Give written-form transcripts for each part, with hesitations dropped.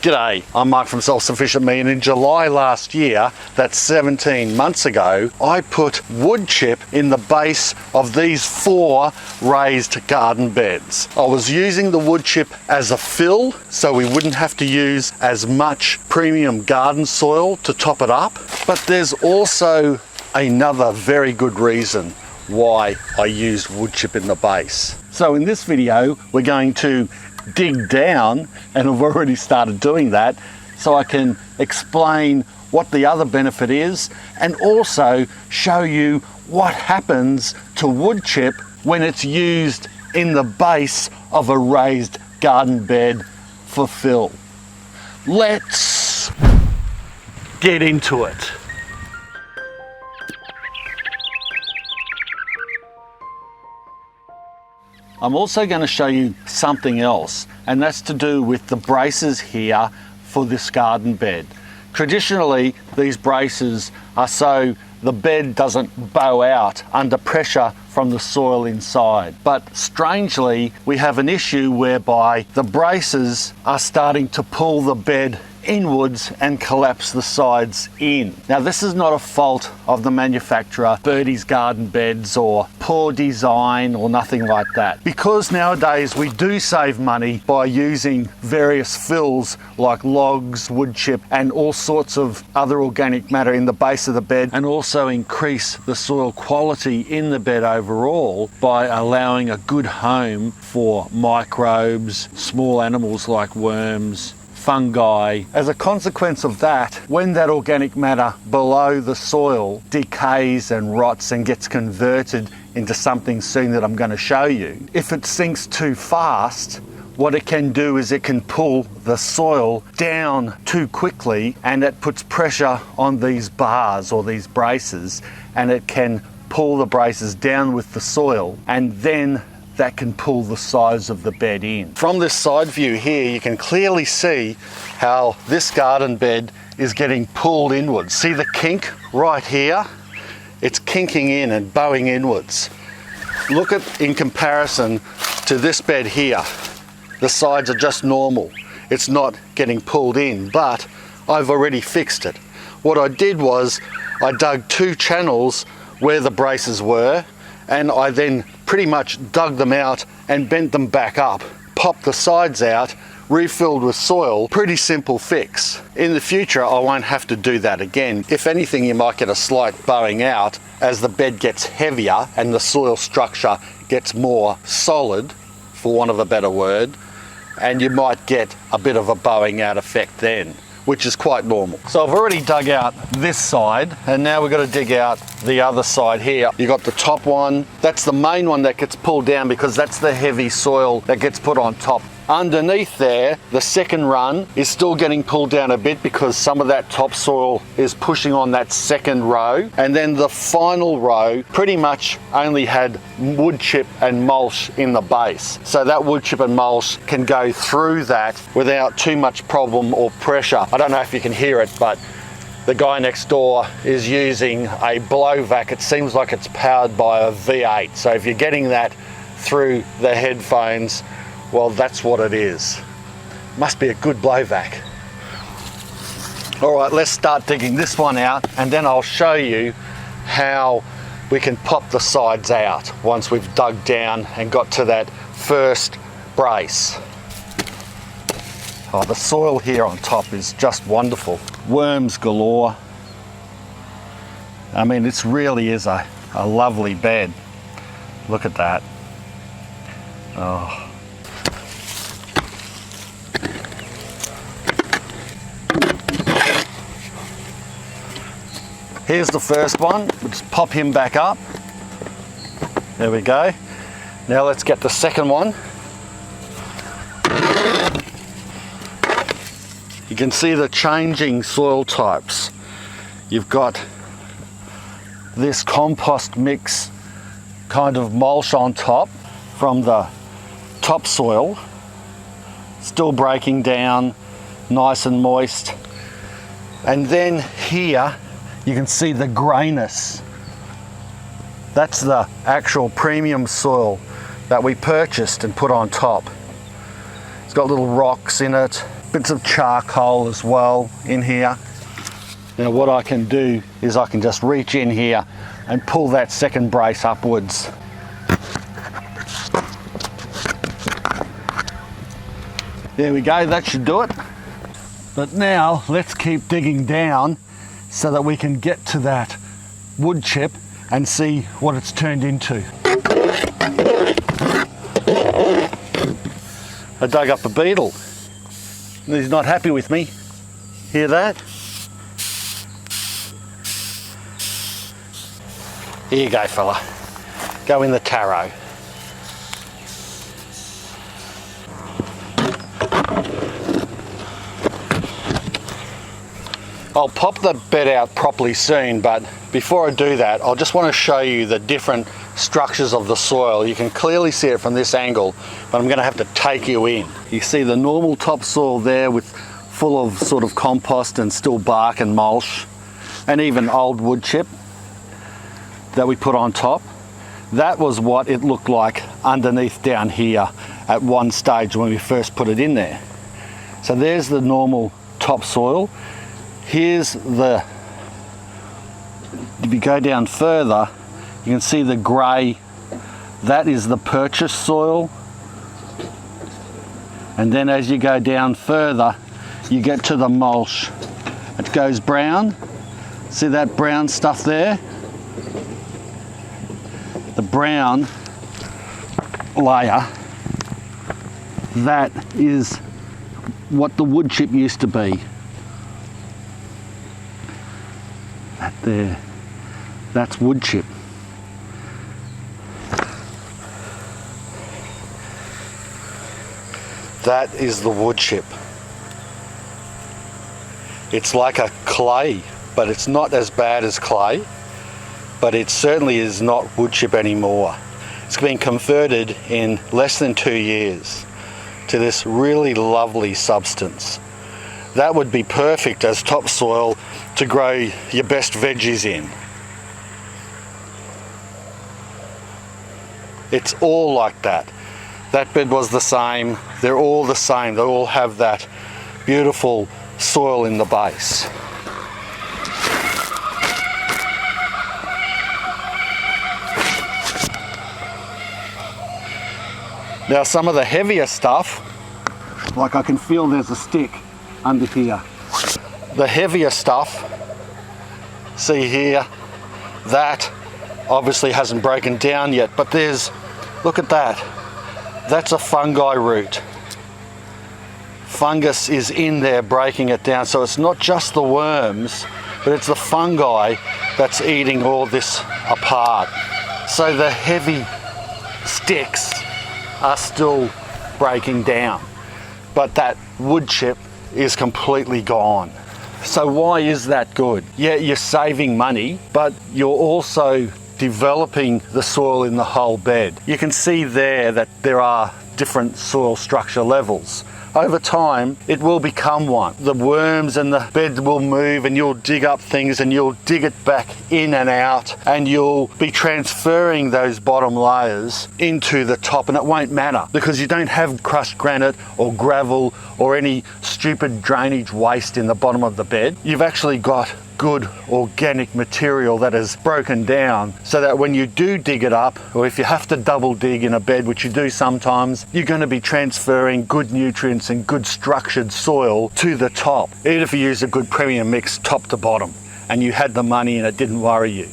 G'day, I'm Mark from Self Sufficient Me, and in July last year, that's 17 months ago, I put wood chip in the base of these 4 raised garden beds. I was using the wood chip as a fill, so we wouldn't have to use as much premium garden soil to top it up. But there's also another very good reason why I used wood chip in the base. So in this video, we're going to dig down, and I've already started doing that, so I can explain what the other benefit is and also show you what happens to wood chip when it's used in the base of a raised garden bed for fill. Let's get into it. I'm also going to show you something else, and that's to do with the braces here for this garden bed. Traditionally, these braces are so the bed doesn't bow out under pressure from the soil inside. But strangely, we have an issue whereby the braces are starting to pull the bed inwards and collapse the sides in. Now, this is not a fault of the manufacturer, Birdie's Garden Beds, or poor design or nothing like that. Because nowadays we do save money by using various fills like logs, wood chip, and all sorts of other organic matter in the base of the bed, and also increase the soil quality in the bed overall by allowing a good home for microbes, small animals like worms, fungi. As a consequence of that, when that organic matter below the soil decays and rots and gets converted into something soon that I'm going to show you, if it sinks too fast, what it can do is it can pull the soil down too quickly, and it puts pressure on these bars or these braces, and it can pull the braces down with the soil, and then that can pull the size of the bed in. From this side view here, you can clearly see how this garden bed is getting pulled inwards. See the kink right here? It's kinking in and bowing inwards. Look at, in comparison to this bed here, the sides are just normal. It's not getting pulled in, but I've already fixed it. What I did was I dug 2 channels where the braces were, and I then pretty much dug them out and bent them back up, popped the sides out, refilled with soil. Pretty simple fix. In the future, I won't have to do that again. If anything, you might get a slight bowing out as the bed gets heavier and the soil structure gets more solid, for want of a better word, and you might get a bit of a bowing out effect then, which is quite normal. So I've already dug out this side, and now we've got to dig out the other side here. You got the top one, that's the main one that gets pulled down because that's the heavy soil that gets put on top. Underneath there, the second run is still getting pulled down a bit because some of that topsoil is pushing on that second row. And then the final row pretty much only had wood chip and mulch in the base. So that wood chip and mulch can go through that without too much problem or pressure. I don't know if you can hear it, but the guy next door is using a blow vac. It seems like it's powered by a V8. So if you're getting that through the headphones, well, that's what it is. Must be a good blow vac. All right, let's start digging this one out, and then I'll show you how we can pop the sides out once we've dug down and got to that first brace. Oh, the soil here on top is just wonderful. Worms galore. I mean, this really is a lovely bed. Look at that. Oh. Here's the first one. We'll just pop him back up. There we go. Now let's get the second one. You can see the changing soil types. You've got this compost mix kind of mulch on top from the topsoil, still breaking down, nice and moist. And then here, you can see the greyness. That's the actual premium soil that we purchased and put on top. It's got little rocks in it. bits of charcoal as well in here. Now what I can do is I can just reach in here and pull that second brace upwards. There we go, that should do it. But now let's keep digging down so that we can get to that wood chip and see what it's turned into. I dug up a beetle. He's not happy with me. Hear that? Here you go, fella. Go in the taro. I'll pop the bed out properly soon, but before I do that, I just want to show you the different structures of the soil. You can clearly see it from this angle, but I'm going to have to take you in. You see the normal topsoil there with full of sort of compost and still bark and mulch, and even old wood chip that we put on top. That was what it looked like underneath down here at one stage when we first put it in there. So there's the normal topsoil. Here's the, if you go down further, you can see the grey, that is the purchased soil. And then as you go down further, you get to the mulch. It goes brown. See that brown stuff there? The brown layer, that is what the wood chip used to be. That there, that's wood chip. That is the wood chip. It's like a clay, but it's not as bad as clay, but it certainly is not wood chip anymore. It's been converted in less than 2 years to this really lovely substance. That would be perfect as topsoil to grow your best veggies in. It's all like that. That bed was the same. They're all the same. They all have that beautiful soil in the base. Now some of the heavier stuff, like I can feel there's a stick under here. The heavier stuff, see here, that obviously hasn't broken down yet, but there's, look at that. That's a fungi root. Fungus is in there breaking it down, so it's not just the worms, but it's the fungi that's eating all this apart. So the heavy sticks are still breaking down, but that wood chip is completely gone. So why is that good? Yeah, you're saving money, but you're also developing the soil in the whole bed. You can see there that there are different soil structure levels. Over time, it will become one. The worms and the bed will move and you'll dig up things and you'll dig it back in and out and you'll be transferring those bottom layers into the top, and it won't matter because you don't have crushed granite or gravel or any stupid drainage waste in the bottom of the bed. You've actually got good organic material that is broken down so that when you do dig it up, or if you have to double dig in a bed, which you do sometimes, you're going to be transferring good nutrients and good structured soil to the top, even if you use a good premium mix top to bottom and you had the money and it didn't worry you,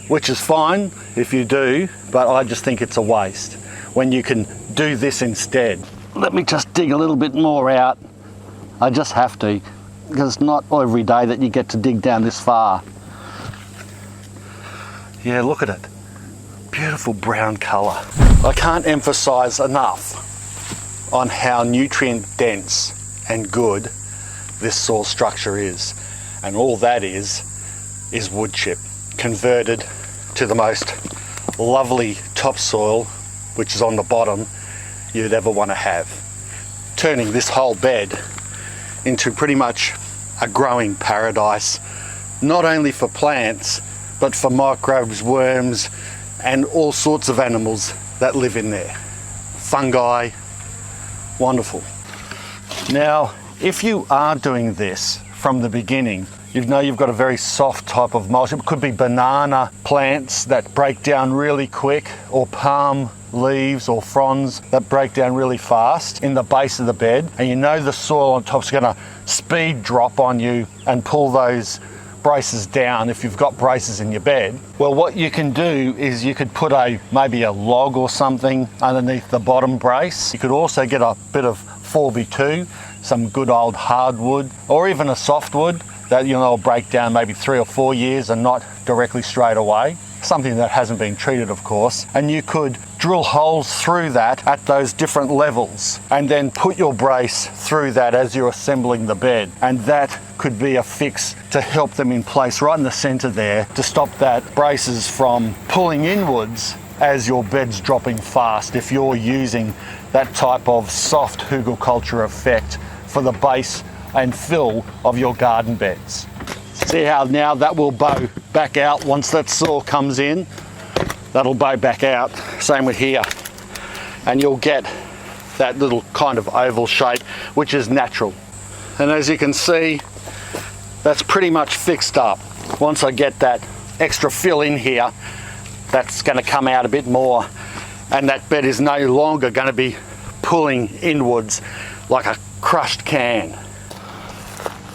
which is fine if you do, but I just think it's a waste when you can do this instead. Let me just dig a little bit more out. I just have to, because it's not every day that you get to dig down this far. Yeah, look at it. Beautiful brown colour. I can't emphasise enough on how nutrient dense and good this soil structure is. And all that is wood chip, converted to the most lovely topsoil, which is on the bottom, you'd ever want to have. Turning this whole bed into pretty much a growing paradise, not only for plants, but for microbes, worms, and all sorts of animals that live in there. Fungi, wonderful. Now, If you are doing this from the beginning, you know you've got a very soft type of mulch. It could be banana plants that break down really quick, or palm leaves or fronds that break down really fast in the base of the bed, and you know the soil on top is going to speed drop on you and pull those braces down if you've got braces in your bed. Well, what you can do is you could put maybe a log or something underneath the bottom brace. You could also get a bit of 4x2, some good old hardwood, or even a softwood that will break down maybe 3 or 4 years and not directly straight away. Something that hasn't been treated, of course. And you could drill holes through that at those different levels and then put your brace through that as you're assembling the bed. And that could be a fix to help them in place right in the center there, to stop that braces from pulling inwards as your bed's dropping fast, if you're using that type of soft hugelkultur effect for the base and fill of your garden beds. See how now that will bow back out once that soil comes in. That'll bow back out. Same with here. And you'll get that little kind of oval shape, which is natural. And as you can see, that's pretty much fixed up. Once I get that extra fill in here, that's going to come out a bit more, and that bed is no longer going to be pulling inwards like a crushed can.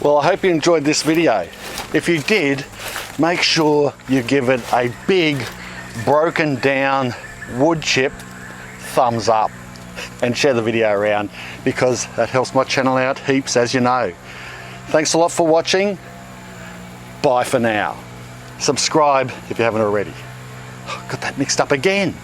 Well, I hope you enjoyed this video. If you did, make sure you give it a big broken down wood chip thumbs up and share the video around, because that helps my channel out heaps, as you know. Thanks a lot for watching. Bye for now. Subscribe if you haven't already. Got that mixed up again.